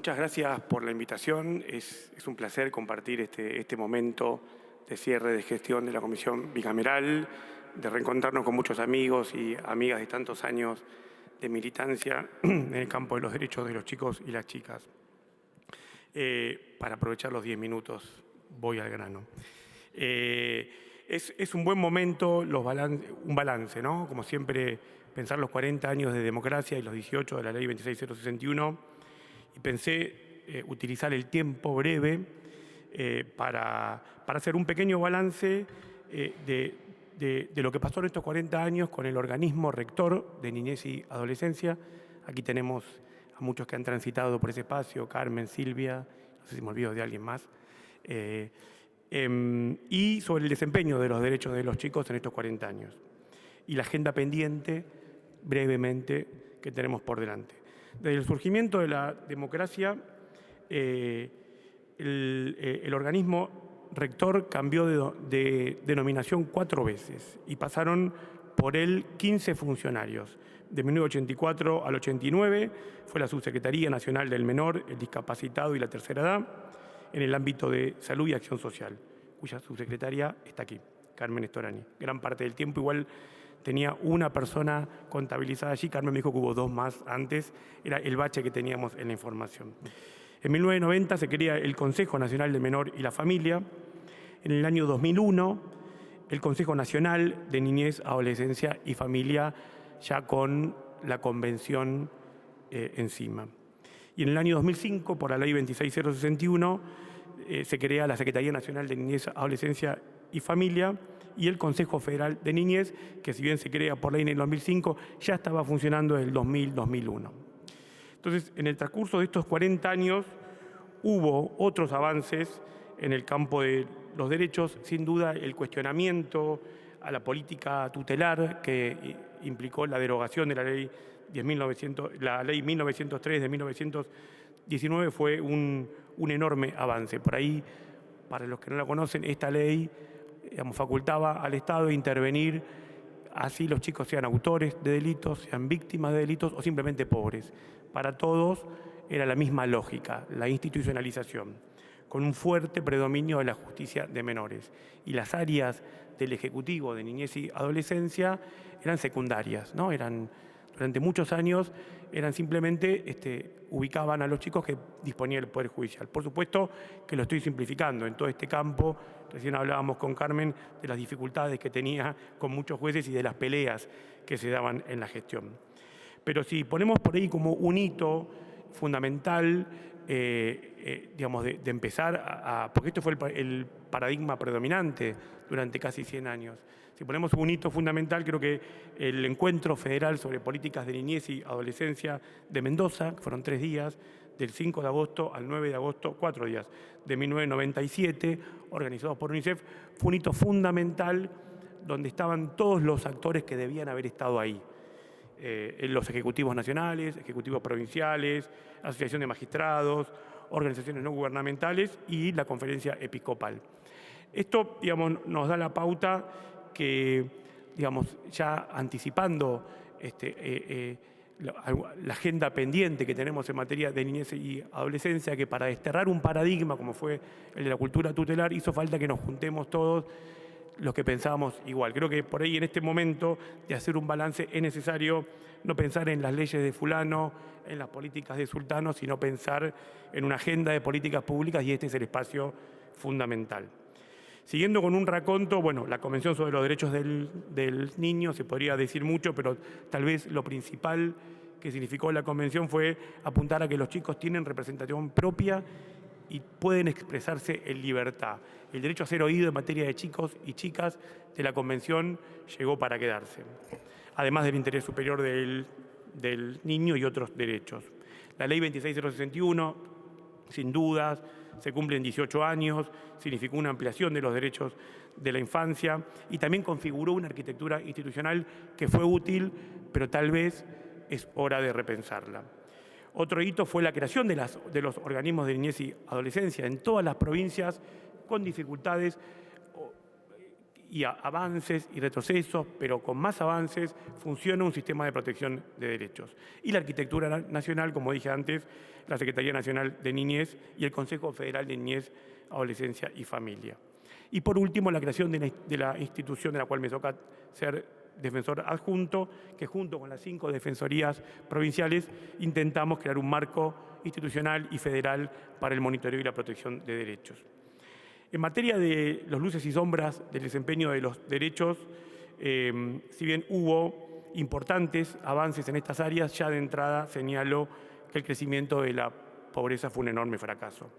muchas gracias por la invitación. Es un placer compartir este momento de cierre de gestión de la Comisión Bicameral, de reencontrarnos con muchos amigos y amigas de tantos años de militancia en el campo de los derechos de los chicos y las chicas. Para aprovechar los 10 minutos, voy al grano. Es un buen momento, un balance, ¿no? Como siempre, pensar los 40 años de democracia y los 18 de la Ley 26061, y pensé utilizar el tiempo breve para hacer un pequeño balance de lo que pasó en estos 40 años con el organismo rector de niñez y adolescencia. Aquí tenemos a muchos que han transitado por ese espacio: Carmen, Silvia, no sé si me olvido de alguien más, y sobre el desempeño de los derechos de los chicos en estos 40 años y la agenda pendiente, brevemente, que tenemos por delante. Desde el surgimiento de la democracia, el organismo rector cambió de denominación 4 veces y pasaron por él 15 funcionarios. De 1984 al 89 fue la Subsecretaría Nacional del Menor, el Discapacitado y la Tercera Edad, en el ámbito de salud y acción social, cuya subsecretaria está aquí, Carmen Storani. Gran parte del tiempo igual tenía una persona contabilizada allí. Carmen me dijo que hubo 2 más antes, era el bache que teníamos en la información. En 1990 se crea el Consejo Nacional del Menor y la Familia. En el año 2001, el Consejo Nacional de Niñez, Adolescencia y Familia, ya con la convención encima. Y en el año 2005, por la Ley 26061, se crea la Secretaría Nacional de Niñez, Adolescencia y Familia y el Consejo Federal de Niñez, que si bien se crea por ley en el 2005, ya estaba funcionando en el 2000-2001. Entonces, en el transcurso de estos 40 años hubo otros avances en el campo de los derechos. Sin duda, el cuestionamiento a la política tutelar que implicó la derogación de la ley 1903 de 1919 fue un enorme avance. Por ahí, para los que no la conocen, esta ley facultaba al Estado intervenir así los chicos sean autores de delitos, sean víctimas de delitos o simplemente pobres. Para todos era la misma lógica, la institucionalización, con un fuerte predominio de la justicia de menores. Y las áreas del Ejecutivo de Niñez y Adolescencia eran secundarias, ¿no? Durante muchos años simplemente ubicaban a los chicos que disponía el Poder Judicial. Por supuesto que lo estoy simplificando en todo este campo. Recién hablábamos con Carmen de las dificultades que tenía con muchos jueces y de las peleas que se daban en la gestión. Pero si ponemos por ahí como un hito fundamental, de empezar porque esto fue el paradigma predominante durante casi 100 años. Si ponemos un hito fundamental, creo que el Encuentro Federal sobre Políticas de Niñez y Adolescencia de Mendoza, que fueron 3 días, del 5 de agosto al 9 de agosto, 4 días, de 1997, organizados por UNICEF, fue un hito fundamental donde estaban todos los actores que debían haber estado ahí. Los ejecutivos nacionales, ejecutivos provinciales, asociación de magistrados, organizaciones no gubernamentales y la conferencia episcopal. Esto, nos da la pauta que, ya anticipando la agenda pendiente que tenemos en materia de niñez y adolescencia, que para desterrar un paradigma como fue el de la cultura tutelar, hizo falta que nos juntemos todos los que pensábamos igual. Creo que por ahí en este momento de hacer un balance es necesario no pensar en las leyes de fulano, en las políticas de sultano, sino pensar en una agenda de políticas públicas, y este es el espacio fundamental. Siguiendo con un raconto, la Convención sobre los Derechos del Niño, se podría decir mucho, pero tal vez lo principal que significó la Convención fue apuntar a que los chicos tienen representación propia y pueden expresarse en libertad. El derecho a ser oído en materia de chicos y chicas de la Convención llegó para quedarse, además del interés superior del niño y otros derechos. La Ley 26061, sin dudas, se cumple en 18 años, significó una ampliación de los derechos de la infancia y también configuró una arquitectura institucional que fue útil, pero tal vez es hora de repensarla. Otro hito fue la creación de los organismos de niñez y adolescencia en todas las provincias, con dificultades avances y retrocesos, pero con más avances funciona un sistema de protección de derechos. Y la arquitectura nacional, como dije antes, la Secretaría Nacional de Niñez y el Consejo Federal de Niñez, Adolescencia y Familia. Y por último, la creación de la institución de la cual me toca ser defensor adjunto, que junto con las 5 defensorías provinciales intentamos crear un marco institucional y federal para el monitoreo y la protección de derechos. En materia de los luces y sombras del desempeño de los derechos, si bien hubo importantes avances en estas áreas, ya de entrada señaló que el crecimiento de la pobreza fue un enorme fracaso.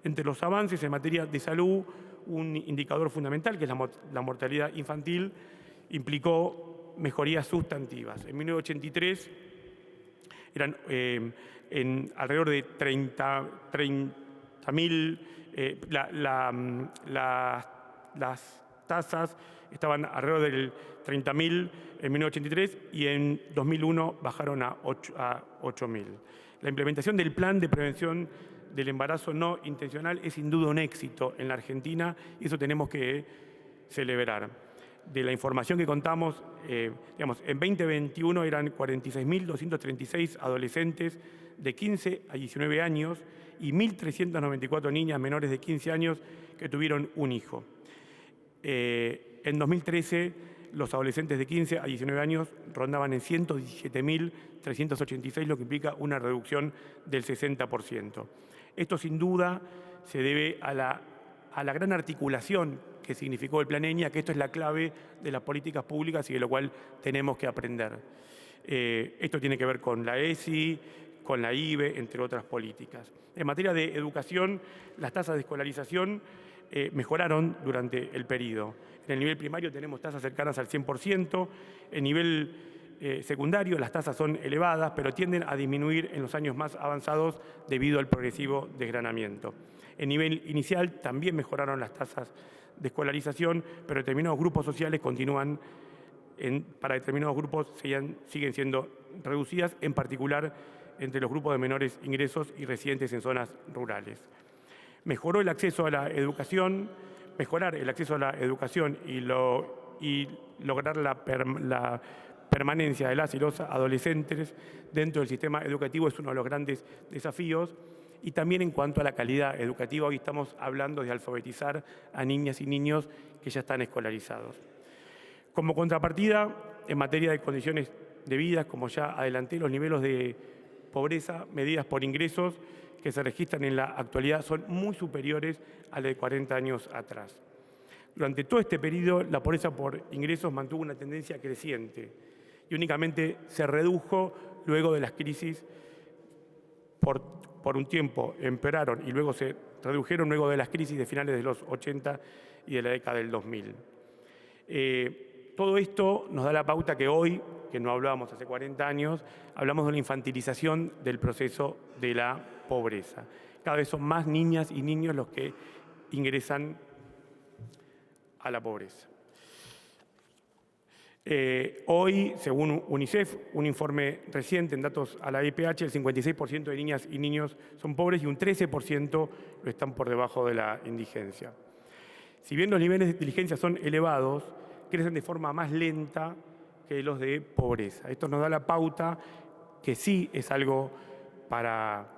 Entre los avances en materia de salud, un indicador fundamental, que es la mortalidad infantil, implicó mejorías sustantivas. En 1983 eran alrededor de 30.000, las tasas estaban alrededor del 30.000 en 1983 y en 2001 bajaron a 8.000. La implementación del plan de prevención del embarazo no intencional es sin duda un éxito en la Argentina y eso tenemos que celebrar. De la información que contamos, en 2021 eran 46.236 adolescentes de 15 a 19 años y 1.394 niñas menores de 15 años que tuvieron un hijo. En 2013, los adolescentes de 15 a 19 años rondaban en 117.386, lo que implica una reducción del 60%. Esto sin duda se debe a la gran articulación que significó el Plan ENIA, que esto es la clave de las políticas públicas y de lo cual tenemos que aprender. Esto tiene que ver con la ESI, con la IBE, entre otras políticas. En materia de educación, las tasas de escolarización mejoraron durante el periodo. En el nivel primario tenemos tasas cercanas al 100%, en nivel secundario las tasas son elevadas, pero tienden a disminuir en los años más avanzados debido al progresivo desgranamiento. En nivel inicial también mejoraron las tasas de escolarización, pero determinados grupos sociales continúan, para determinados grupos siguen siendo reducidas, en particular entre los grupos de menores ingresos y residentes en zonas rurales. Mejorar el acceso a la educación y lograr la permanencia de las y los adolescentes dentro del sistema educativo es uno de los grandes desafíos. Y también en cuanto a la calidad educativa, hoy estamos hablando de alfabetizar a niñas y niños que ya están escolarizados. Como contrapartida, en materia de condiciones de vida, como ya adelanté, los niveles de pobreza medidas por ingresos que se registran en la actualidad son muy superiores a los de 40 años atrás. Durante todo este periodo, la pobreza por ingresos mantuvo una tendencia creciente y únicamente se redujo luego de las crisis. Por un tiempo empeoraron y luego se redujeron luego de las crisis de finales de los 80 y de la década del 2000. Todo esto nos da la pauta que hoy, que no hablábamos hace 40 años, hablamos de una infantilización del proceso de la pobreza. Cada vez son más niñas y niños los que ingresan a la pobreza. Hoy, según UNICEF, un informe reciente en datos a la IPH, el 56% de niñas y niños son pobres y un 13% lo están por debajo de la indigencia. Si bien los niveles de inteligencia son elevados, crecen de forma más lenta que los de pobreza. Esto nos da la pauta que sí es algo para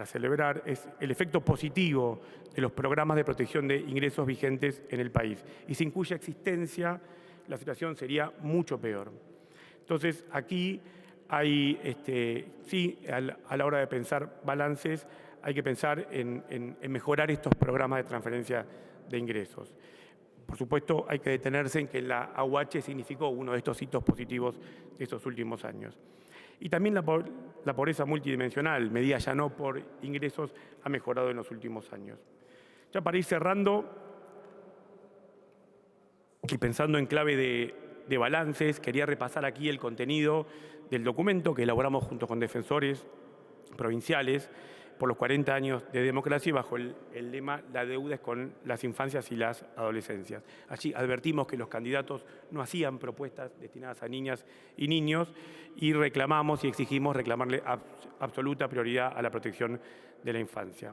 celebrar, es el efecto positivo de los programas de protección de ingresos vigentes en el país. Y sin cuya existencia la situación sería mucho peor. Entonces, aquí hay, a la hora de pensar balances, hay que pensar en mejorar estos programas de transferencia de ingresos. Por supuesto, hay que detenerse en que la AUH significó uno de estos hitos positivos de estos últimos años. Y también la pobreza multidimensional, medida ya no por ingresos, ha mejorado en los últimos años. Ya para ir cerrando, y pensando en clave de balances, quería repasar aquí el contenido del documento que elaboramos junto con defensores provinciales por los 40 años de democracia y bajo el lema "La deuda es con las infancias y las adolescencias". Allí advertimos que los candidatos no hacían propuestas destinadas a niñas y niños y reclamamos y exigimos reclamarle absoluta prioridad a la protección de la infancia.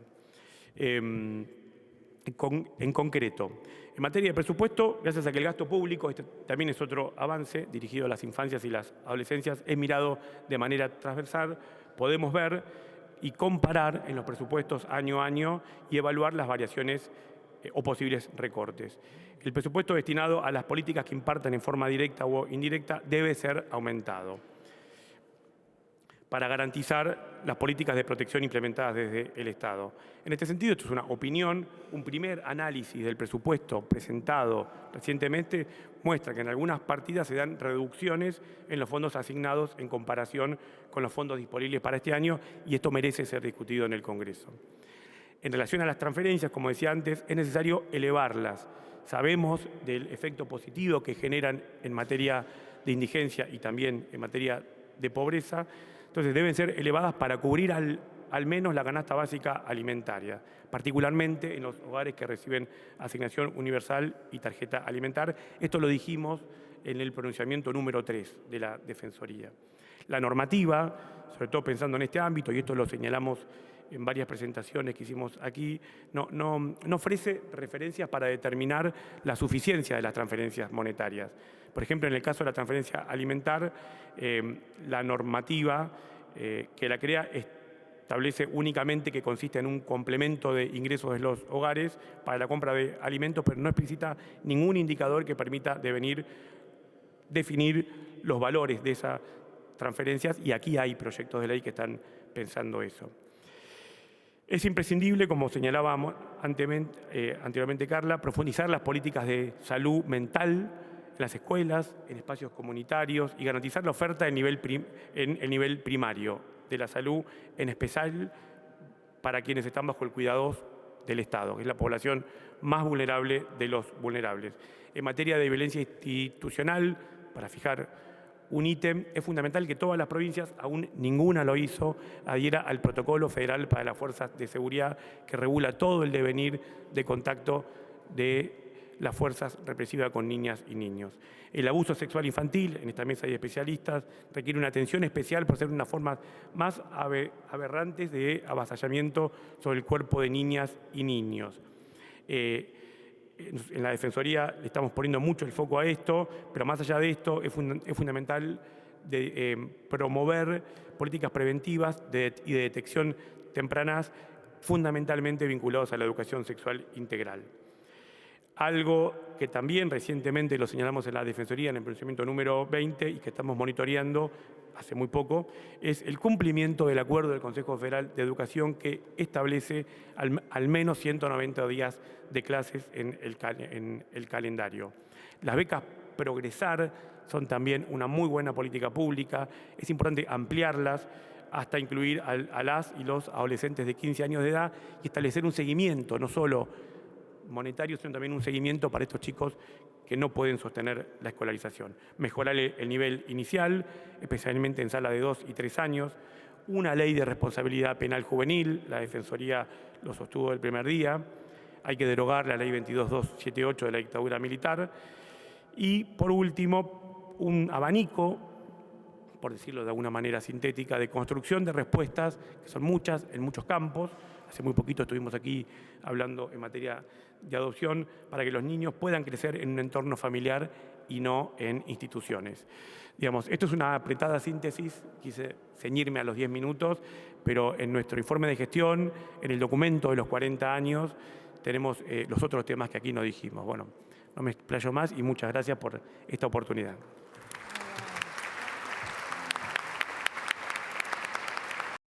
En concreto, en materia de presupuesto, gracias a que el gasto público, este también es otro avance dirigido a las infancias y las adolescencias, es mirado de manera transversal, podemos ver y comparar en los presupuestos año a año y evaluar las variaciones o posibles recortes. El presupuesto destinado a las políticas que impartan en forma directa o indirecta debe ser aumentado para garantizar las políticas de protección implementadas desde el Estado. En este sentido, esto es una opinión, un primer análisis del presupuesto presentado recientemente muestra que en algunas partidas se dan reducciones en los fondos asignados en comparación con los fondos disponibles para este año y esto merece ser discutido en el Congreso. En relación a las transferencias, como decía antes, es necesario elevarlas. Sabemos del efecto positivo que generan en materia de indigencia y también en materia de pobreza. Entonces deben ser elevadas para cubrir al menos la canasta básica alimentaria, particularmente en los hogares que reciben asignación universal y tarjeta alimentar. Esto lo dijimos en el pronunciamiento número 3 de la Defensoría. La normativa, sobre todo pensando en este ámbito, y esto lo señalamos en varias presentaciones que hicimos aquí, no ofrece referencias para determinar la suficiencia de las transferencias monetarias. Por ejemplo, en el caso de la transferencia alimentar, la normativa que la crea establece únicamente que consiste en un complemento de ingresos de los hogares para la compra de alimentos, pero no explicita ningún indicador que permita definir los valores de esas transferencias, y aquí hay proyectos de ley que están pensando eso. Es imprescindible, como señalábamos anteriormente Carla, profundizar las políticas de salud mental en las escuelas, en espacios comunitarios y garantizar la oferta en el nivel primario de la salud, en especial para quienes están bajo el cuidado del Estado, que es la población más vulnerable de los vulnerables. En materia de violencia institucional, para fijar un ítem, es fundamental que todas las provincias, aún ninguna lo hizo, adhiera al protocolo federal para las fuerzas de seguridad que regula todo el devenir de contacto de las fuerzas represivas con niñas y niños. El abuso sexual infantil, en esta mesa hay especialistas, requiere una atención especial por ser una forma más aberrantes de avasallamiento sobre el cuerpo de niñas y niños. En la Defensoría le estamos poniendo mucho el foco a esto, pero más allá de esto es fundamental promover políticas preventivas y de detección tempranas, fundamentalmente vinculados a la educación sexual integral. Algo que también recientemente lo señalamos en la Defensoría en el pronunciamiento número 20 y que estamos monitoreando hace muy poco, es el cumplimiento del acuerdo del Consejo Federal de Educación que establece al menos 190 días de clases en el calendario. Las becas Progresar son también una muy buena política pública, es importante ampliarlas hasta incluir a las y los adolescentes de 15 años de edad y establecer un seguimiento, no solo monetario, sino también un seguimiento para estos chicos que no pueden sostener la escolarización. Mejorar el nivel inicial, especialmente en sala de 2 y 3 años. Una ley de responsabilidad penal juvenil, la Defensoría lo sostuvo el primer día. Hay que derogar la ley 22278 de la dictadura militar. Y, por último, un abanico, por decirlo de alguna manera sintética, de construcción de respuestas, que son muchas, en muchos campos. Hace muy poquito estuvimos aquí hablando en materia de adopción para que los niños puedan crecer en un entorno familiar y no en instituciones. Digamos, esto es una apretada síntesis, quise ceñirme a los 10 minutos, pero en nuestro informe de gestión, en el documento de los 40 años, tenemos los otros temas que aquí no dijimos. Bueno, no me explayo más y muchas gracias por esta oportunidad.